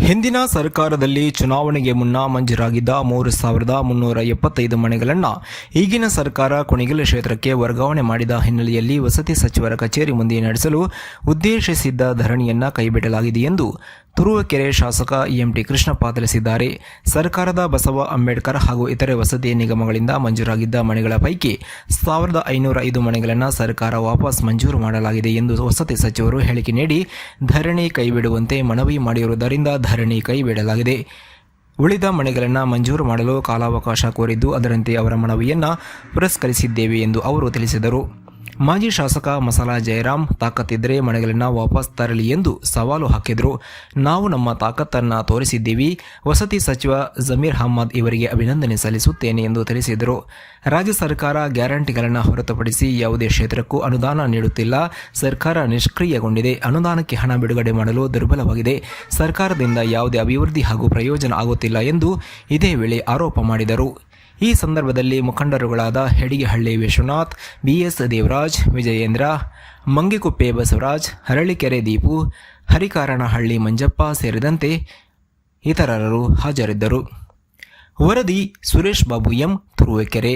ಹಿಂದಿನ ಸರ್ಕಾರದಲ್ಲಿ ಚುನಾವಣೆಗೆ ಮುನ್ನ ಮಂಜೂರಾಗಿದ್ದ 3,375 ಮನೆಗಳನ್ನು ಈಗಿನ ಸರ್ಕಾರ ಕುಣಿಗಲ್ ಕ್ಷೇತ್ರಕ್ಕೆ ವರ್ಗಾವಣೆ ಮಾಡಿದ ಹಿನ್ನೆಲೆಯಲ್ಲಿ ವಸತಿ ಸಚಿವರ ಕಚೇರಿ ಮುಂದೆ ನಡೆಸಲು ಉದ್ದೇಶಿಸಿದ್ದ ಧರಣಿಯನ್ನು ಕೈಬಿಡಲಾಗಿದೆ ಎಂದು ತುರುವೇಕೆರೆ ಶಾಸಕ ಎಂಟಿ ಕೃಷ್ಣಪ್ಪ ತಿಳಿಸಿದ್ದಾರೆ. ಸರ್ಕಾರದ ಬಸವ ಅಂಬೇಡ್ಕರ್ ಹಾಗೂ ಇತರೆ ವಸತಿ ನಿಗಮಗಳಿಂದ ಮಂಜೂರಾಗಿದ್ದ ಮನೆಗಳ ಪೈಕಿ 1,505 ಮನೆಗಳನ್ನು ಸರ್ಕಾರ ವಾಪಸ್ ಮಂಜೂರು ಮಾಡಲಾಗಿದೆ ಎಂದು ವಸತಿ ಸಚಿವರು ಹೇಳಿಕೆ ನೀಡಿ ಧರಣಿ ಕೈಬಿಡುವಂತೆ ಮನವಿ ಮಾಡಿರುವುದರಿಂದ ಧರಣಿ ಕೈಬಿಡಲಾಗಿದೆ. ಉಳಿದ ಮನೆಗಳನ್ನು ಮಂಜೂರು ಮಾಡಲು ಕಾಲಾವಕಾಶ ಕೋರಿದ್ದು ಅದರಂತೆ ಅವರ ಮನವಿಯನ್ನು ಪುರಸ್ಕರಿಸಿದ್ದೇವೆ ಎಂದು ಅವರು ತಿಳಿಸಿದರು. ಮಾಜಿ ಶಾಸಕ ಮಸಾಲ ಜಯರಾಮ್ ತಾಕತ್ತಿದ್ದರೆ ಮನೆಗಳನ್ನು ವಾಪಸ್ ತರಲಿ ಎಂದು ಸವಾಲು ಹಾಕಿದರು. ನಾವು ನಮ್ಮ ತಾಕತ್ತನ್ನು ತೋರಿಸಿದ್ದೀವಿ. ವಸತಿ ಸಚಿವ ಜಮೀರ್ ಅಹ್ಮದ್ ಇವರಿಗೆ ಅಭಿನಂದನೆ ಸಲ್ಲಿಸುತ್ತೇನೆ ಎಂದು ತಿಳಿಸಿದರು. ರಾಜ್ಯ ಸರ್ಕಾರ ಗ್ಯಾರಂಟಿಗಳನ್ನು ಹೊರತುಪಡಿಸಿ ಯಾವುದೇ ಕ್ಷೇತ್ರಕ್ಕೂ ಅನುದಾನ ನೀಡುತ್ತಿಲ್ಲ. ಸರ್ಕಾರ ನಿಷ್ಕ್ರಿಯಗೊಂಡಿದೆ. ಅನುದಾನಕ್ಕೆ ಹಣ ಬಿಡುಗಡೆ ಮಾಡಲು ದುರ್ಬಲವಾಗಿದೆ. ಸರ್ಕಾರದಿಂದ ಯಾವುದೇ ಅಭಿವೃದ್ಧಿ ಹಾಗೂ ಪ್ರಯೋಜನ ಆಗುತ್ತಿಲ್ಲ ಎಂದು ಇದೇ ವೇಳೆ ಆರೋಪ ಮಾಡಿದರು. ಈ ಸಂದರ್ಭದಲ್ಲಿ ಮುಖಂಡರುಗಳಾದ ಹೆಡಿಗೆಹಳ್ಳಿ ವಿಶ್ವನಾಥ್, ಬಿಎಸ್ ದೇವರಾಜ್, ವಿಜಯೇಂದ್ರ, ಮಂಗಿಕುಪ್ಪೆ ಬಸವರಾಜ್, ಹರಳಿಕೆರೆ ದೀಪು, ಹರಿಕಾರಣಹಳ್ಳಿ ಮಂಜಪ್ಪ ಸೇರಿದಂತೆ ಇತರರು ಹಾಜರಿದ್ದರು. ವರದಿ ಸುರೇಶ್ ಬಾಬು ಎಂ, ತುರುವೇಕೆರೆ.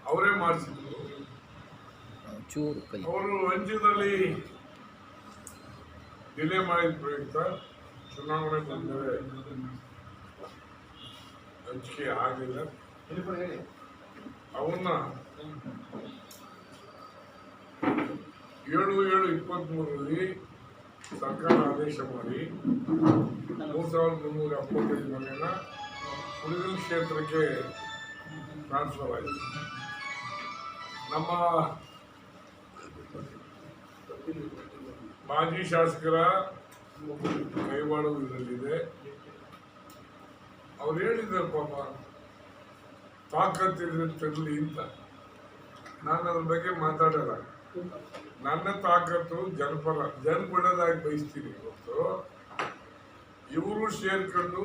ಅವರೇ ಮಾಡಿಸಿದ್ರು. ಅವರು ರಾಜ್ಯದಲ್ಲಿ ಡಿಲೇ ಮಾಡಿದ ಪ್ರಯುಕ್ತ ಚುನಾವಣೆ ಬಂದರೆ ಹಂಚಿಕೆ ಆಗಲಿಲ್ಲ. ಅವನ್ನ 7/7/23ರಲ್ಲಿ ಸರ್ಕಾರ ಆದೇಶ ಮಾಡಿ 3,375 ಮನೆಯನ್ನ ಕುಣಿಗಲ್ ಕ್ಷೇತ್ರಕ್ಕೆ ಟ್ರಾನ್ಸ್ಫರ್ ಆಯಿತು. ನಮ್ಮ ಮಾಜಿ ಶಾಸಕರ ಕೈವಾಡ ಇದರಲ್ಲಿದೆ. ಅವ್ರು ಹೇಳಿದ್ದಾರೆ ಪಾಪ ತಾಕತ್ತಿದ್ರೆ ತರಲಿ ಅಂತ. ನಾನು ಅದ್ರ ಬಗ್ಗೆ ಮಾತಾಡಲ್ಲ. ನನ್ನ ತಾಕತ್ತು ಜನಪರದಾಗಿ ಬಯಸ್ತೀನಿ ಇವತ್ತು. ಇವರು ಸೇರ್ಕೊಂಡು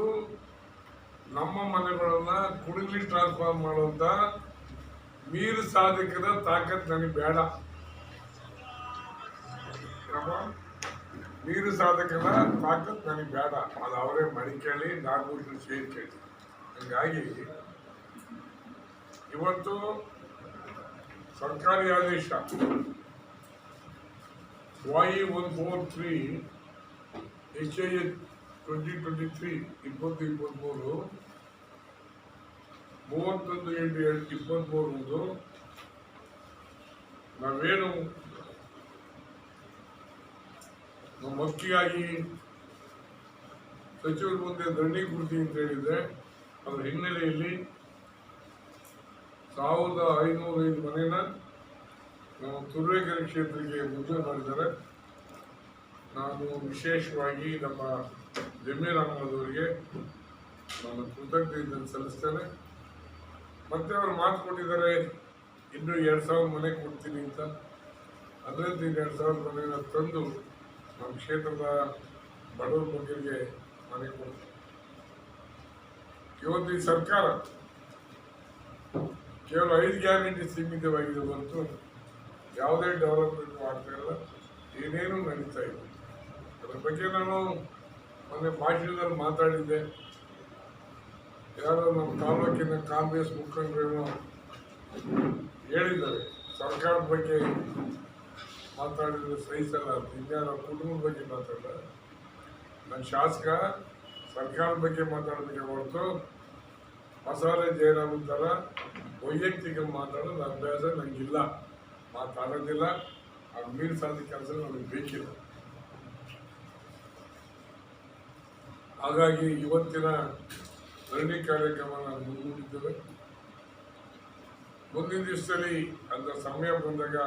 ನಮ್ಮ ಮನೆಗಳನ್ನ ಕುಣಿಗಲಿ ಟ್ರಾನ್ಸ್ಫಾರ್ಮ್ ಮಾಡುವಂತ ಮೀರು ಸಾಧಕರ ತಾಕತ್ ನನಗೆ ಬೇಡ. ಮೀರು ಸಾಧಕರ ತಾಕತ್ ನನಗೆ ಬೇಡ. ಅದು ಅವರೇ ಮಡಿಕೇಳಿ ನಾಗೂರು ಸೇರ್ಕೇಳಿ. ಹೀಗಾಗಿ ಇವತ್ತು ಸರ್ಕಾರಿ ಆದೇಶ YE143 HIA 2023 2023 31/8/23 ನಾವೇನು ಮಕ್ಕಿಯಾಗಿ ಸಚಿವರ ಮುಂದೆ ಧರಣಿ ಕುರಿತು ಅಂತ ಹೇಳಿದ್ರೆ ಅದರ ಹಿನ್ನೆಲೆಯಲ್ಲಿ 1,505 ಮನೆನ ನಮ್ಮ ತುರುವೇಕೆರೆ ಕ್ಷೇತ್ರಕ್ಕೆ ಮಂಜೂರು ಮಾಡಿದ್ದಾರೆ. ನಾನು ವಿಶೇಷವಾಗಿ ನಮ್ಮ ಜಮೀರ್ ಅಹ್ಮದ್ ಅವರಿಗೆ ನಾನು ಕೃತಜ್ಞತೆಯನ್ನು ಸಲ್ಲಿಸ್ತೇನೆ. ಮತ್ತೆ ಅವರು ಮಾತು ಕೊಟ್ಟಿದ್ದಾರೆ ಇನ್ನೂ 2,000 ಮನೆ ಕೊಡ್ತೀನಿ ಅಂತ. ಅದರಂತೆ 2,000 ಮನೆಯನ್ನು ತಂದು ನಮ್ಮ ಕ್ಷೇತ್ರದ ಬಡವರ ಮಕ್ಕಳಿಗೆ ಮನೆ ಕೊಡ್ತೀನಿ. ಇವತ್ತು ಈ ಸರ್ಕಾರ ಕೇವಲ 5 ಗ್ಯಾರಂಟಿ ಸೀಮಿತವಾಗಿದೆ ಹೊರತು ಯಾವುದೇ ಡೆವಲಪ್ಮೆಂಟ್ ಮಾಡ್ತಾ ಇಲ್ಲ. ಏನೇನು ನಡೀತಾ ಇದೆ ಅದ್ರ ಬಗ್ಗೆ ನಾನು ಮೊನ್ನೆ ಭಾಷಣದಲ್ಲಿ ಮಾತಾಡಿದ್ದೆ. ಯಾರೋ ನಮ್ಮ ತಾಲೂಕಿನ ಕಾಂಗ್ರೆಸ್ ಮುಖಂಡರೇನೋ ಹೇಳಿದ್ದಾರೆ ಸರ್ಕಾರದ ಬಗ್ಗೆ ಮಾತಾಡಿದ್ರೆ ಸಹಿಸಲ್ಲ ಅಂತ. ಇನ್ಯಾರ ಕುಟುಂಬದ ಬಗ್ಗೆ ಮಾತಾಡಲ್ಲ. ನನ್ನ ಶಾಸಕ ಸರ್ಕಾರದ ಬಗ್ಗೆ ಮಾತಾಡೋದಕ್ಕೆ ಹೊರತು ಮಸಾಲೆ ಜಯರಾಮ್ ಥರ ವೈಯಕ್ತಿಕ ಮಾತಾಡೋದು ಅಭ್ಯಾಸ ನನಗಿಲ್ಲ, ಮಾತಾಡೋದಿಲ್ಲ. ಅದು ಮೀರು ಸಾಧಿಕ ಕೆಲಸ ನನಗೆ ಬೇಕಿಲ್ಲ. ಹಾಗಾಗಿ ಇವತ್ತಿನ ಧರಣಿ ಕಾರ್ಯಕ್ರಮ ನಾವು ಮುಂದೂಡಿದ್ದೇವೆ. ಮುಂದಿನ ದಿವಸದಲ್ಲಿ ಅಂತ ಸಮಯ ಬಂದಾಗ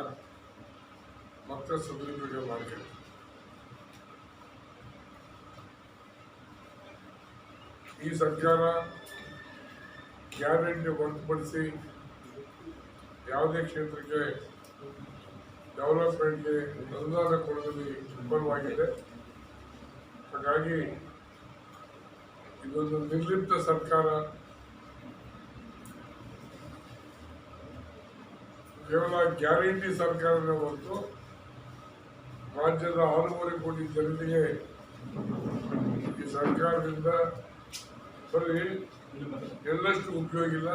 ಮತ್ತೆ ಸದುಪಯೋಗ ಮಾಡ್ತೀವಿ. ಈ ಸರ್ಕಾರ ಗ್ಯಾರಂಟಿ ಹೊರತುಪಡಿಸಿ ಯಾವುದೇ ಕ್ಷೇತ್ರಕ್ಕೆ ಡೆವಲಪ್ಮೆಂಟ್ಗೆ ಅನುದಾನ ಕೊಡುವಲ್ಲಿ ವಿಫಲವಾಗಿದೆ. ಹಾಗಾಗಿ ಇದೊಂದು ನಿರ್ಲಿಪ್ತ ಸರ್ಕಾರ, ಕೇವಲ ಗ್ಯಾರಂಟಿ ಸರ್ಕಾರನೇ ಹೊರತು ರಾಜ್ಯದ 6.5 ಕೋಟಿ ಜನತೆಗೆ ಈ ಸರ್ಕಾರದಿಂದ ಬರೀ ಎಲ್ಲಷ್ಟು ಉಪಯೋಗ ಇಲ್ಲ,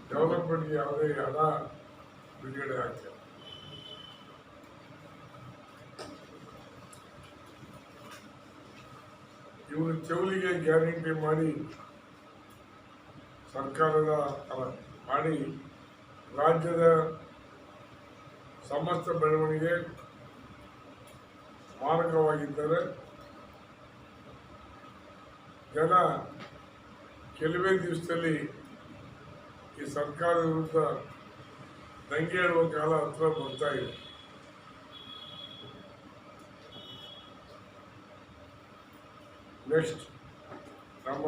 ಡೆವಲಪ್ಮೆಂಟ್ಗೆ ಯಾವುದೇ ಹಣ ಬಿಡುಗಡೆ ಆಗ್ತದೆ. ಇವರು ಚೌಲಿಗೆ ಗ್ಯಾರಂಟಿ ಮಾಡಿ ಮಾಡಿ ರಾಜ್ಯದ ಸಮಸ್ತ ಬೆಳವಣಿಗೆ ಮಾರಕವಾಗಿದ್ದರೆ ಜನ ಕೆಲವೇ ದಿವಸದಲ್ಲಿ ಈ ಸರ್ಕಾರದ ವಿರುದ್ಧ ದಂಗೆ ಏಳುವ ಕಾಲ ಹತ್ರ ಬರ್ತಾ ಇದೆ. ನೆಕ್ಸ್ಟ್ ನಮ್ಮ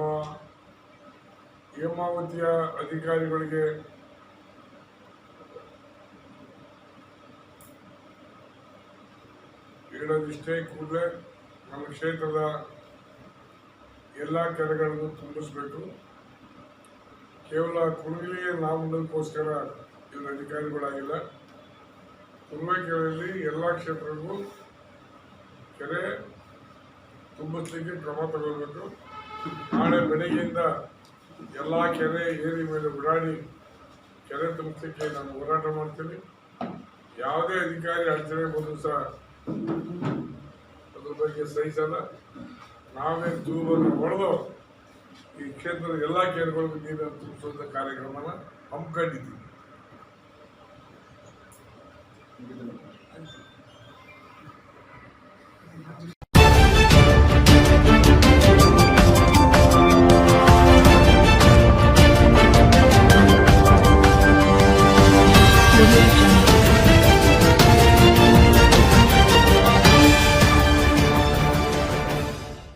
ಹೇಮಾವತಿಯ ಅಧಿಕಾರಿಗಳಿಗೆ ಹೇಳೋದಿಷ್ಟೇ, ಕೂಡಲೇ ನಮ್ಮ ಕ್ಷೇತ್ರದ ಎಲ್ಲ ಕೆರೆಗಳನ್ನು ತುಂಬಿಸಬೇಕು. ಕೇವಲ ಕುಣಗಿಲಿಗೆ ನಾಮಗೋಸ್ಕರ ಇವರು ಅಧಿಕಾರಿಗಳಾಗಿಲ್ಲ, ತುರುವೇಕೆರೆಯಲ್ಲಿ ಎಲ್ಲ ಕ್ಷೇತ್ರಗಳಿಗೂ ಕೆರೆ ತುಂಬಿಸ್ಲಿಕ್ಕೆ ಕ್ರಮ ತಗೊಳ್ಬೇಕು. ನಾಳೆ ಬೆಳಗ್ಗೆಯಿಂದ ಎಲ್ಲ ಕೆರೆ ಏರಿ ಮೇಲೆ ಓಡಾಡಿ ಕೆರೆ ತುಂಬಿಸಲಿಕ್ಕೆ ನಾನು ಹೋರಾಟ ಮಾಡ್ತೀನಿ. ಯಾವುದೇ ಅಧಿಕಾರಿ ಅಡಚಣೆ ಬಂದರೂ ಸಹ ಅದ್ರ ಬಗ್ಗೆ ಸಹಿಸಲ್ಲ. ನಾವೇ ತೂಬನ್ನು ಹೊಡೆದು ಈ ಕ್ಷೇತ್ರದ ಎಲ್ಲ ಕೆರೆಗಳಿಗೂ ನೀರನ್ನು ತುಂಬಿಸುವಂಥ ಕಾರ್ಯಕ್ರಮನ ಹಮ್ಮಿಕೊಂಡಿದ್ದೀವಿ.